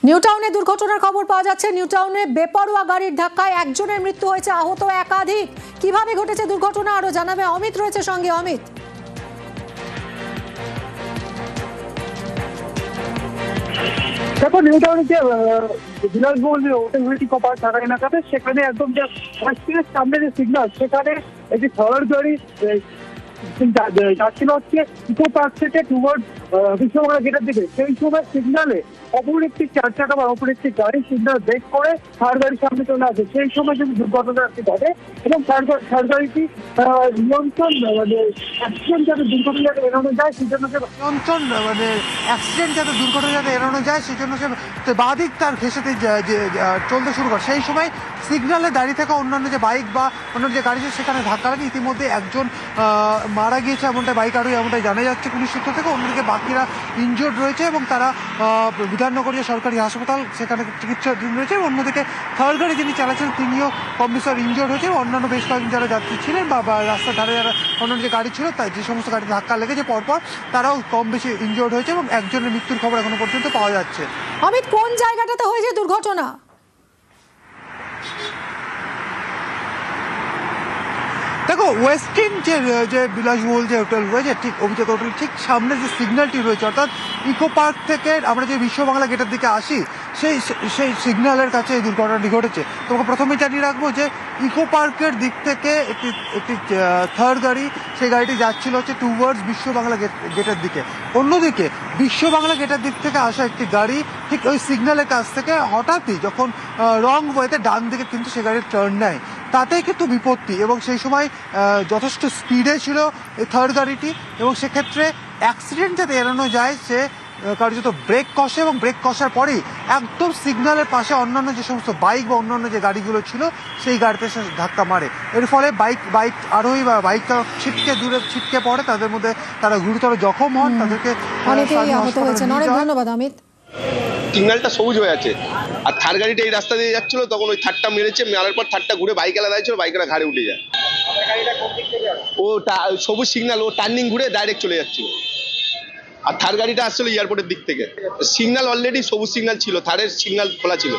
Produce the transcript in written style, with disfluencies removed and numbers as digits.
New টাউনে দুর্ঘটনার খবর পাওয়া যাচ্ছে। নিউ টাউনে বেপরোয়া গাড়ির ধাক্কায় একজনের মৃত্যু হয়েছে, আহত একাধিক। কিভাবে ঘটেছে দুর্ঘটনা আরো জানাবে অমিত, রয়েছে সঙ্গে অমিত। দেখো, নিউ টাউনে যে বিলাসবহুল যে হোটেল কপার থাকা এলাকাতে, সেখানে একদম যে সামনে যে সিগন্যাল, সেখানে একটি থার্ড গাড়ি যাচ্ছিল হচ্ছে ইকো পার্ক থেকে টুয়ার্ড বিশ্ববাংলা গেটের দিকে। সেই সময় সিগন্যালে অপর একটি 4 চাকা বা অপর একটি গাড়ি সিগন্যাল ব্রেক করে থার্ড গাড়ির সামনে চলে আসে। সেই সময় কিন্তু দুর্ঘটনাটি ঘটে এবং থার্ড গাড়িটি নিয়ন্ত্রণ অ্যাক্সিডেন্ট যাতে দুর্ঘটনা যাতে এড়ানো যায় সেজন্য অ্যাক্সিডেন্ট যাতে দুর্ঘটনা যাতে এড়ানো যায় সেই জন্য সে বাদিক তার ঘেঁষেতে চলতে শুরু করে। সেই সময় সিগন্যালে দাঁড়িয়ে থাকা অন্যান্য যে বাইক বা অন্যান্য যে গাড়ি ছিল সেখানে ধাক্কা লাগে। ইতিমধ্যে একজন মারা গিয়েছে এমনটাই বাইক আরোহী, এমনটাই জানা যাচ্ছে পুলিশ সূত্র থেকে। অন্যদিকে বাকিরা ইনজোর্ড রয়েছে এবং তারা বিধাননগর যে সরকারি হাসপাতাল সেখানে চিকিৎসাধীন রয়েছে। এবং অন্যদিকে থার্ড গাড়ি যিনি চালাচ্ছেন তিনিও কম বেশি ইনজোর্ড হয়েছে। অন্যান্য বেশ কয়েকজন যারা যাত্রী ছিলেন বা রাস্তার ধারে যারা অন্যান্য যে গাড়ি ছিল যে সমস্ত গাড়ি ধাক্কা লেগেছে পরপর, তারাও কম বেশি ইনজোর্ড হয়েছে এবং একজনের মৃত্যুর খবর এখনো পর্যন্ত পাওয়া যাচ্ছে। অমিত, কোন জায়গাটাতে হয়েছে দুর্ঘটনা? দেখো, ওয়েস্টিন যে বিলাসবহুল যে হোটেল রয়েছে, ঠিক অভিজাত হোটেল ঠিক সামনে যে সিগন্যালটি রয়েছে, অর্থাৎ ইকো পার্ক থেকে আমরা যে বিশ্ববাংলা গেটের দিকে আসি সেই সিগন্যালের কাছে এই দুর্ঘটনাটি ঘটেছে। তোমাকে প্রথমে জানিয়ে রাখবো যে ইকো পার্কের দিক থেকে একটি থার্ড গাড়ি, সেই গাড়িটি যাচ্ছিল হচ্ছে টুয়ার্ডস বিশ্ববাংলা গেটের দিকে। অন্যদিকে বিশ্ববাংলা গেটের দিক থেকে আসা একটি গাড়ি ঠিক ওই সিগন্যালের কাছ থেকে হঠাৎই যখন রং ওয়েতে ডান দিকে কিন্তু সে গাড়ির টার্ন নেয়, তাতেই কিন্তু বিপত্তি। এবং সেই সময় যথেষ্ট স্পিডে ছিল এই থার্ড গাড়িটি এবং সেক্ষেত্রে অ্যাক্সিডেন্ট যাতে এড়ানো যায় সে কার্যত ব্রেক কষে এবং ব্রেক কষার পরেই একদম সিগন্যালের পাশে অন্যান্য যে সমস্ত বাইক বা অন্যান্য যে গাড়িগুলো ছিল সেই গাড়িতে সে ধাক্কা মারে। এর ফলে বাইক আরোহী বা বাইক চালক ছিটকে পড়ে, তাদের মধ্যে তারা গুরুতর জখম হন, তাদেরকে অনেক ধন্যবাদ অমিত। সিগন্যালটা সবুজ হয়ে আছে আর থার্ড গাড়িটা এই রাস্তা দিয়ে যাচ্ছিল, তখন ওই থার্ডটা মেরেছে, মারার পর থার্ডটা ঘুরে বাইকওয়ালা দাঁড়িয়েছিল, বাইকওয়ালা ঘাড়ে উঠে যায়। ও সবুজ সিগন্যাল, ও টার্নিং ঘুরে ডাইরেক্ট চলে যাচ্ছিল। আর থার্ড গাড়িটা আসছিল এয়ারপোর্টের দিক থেকে। সিগন্যাল অলরেডি সবুজ সিগন্যাল ছিল, থার্ডের সিগন্যাল খোলা ছিল।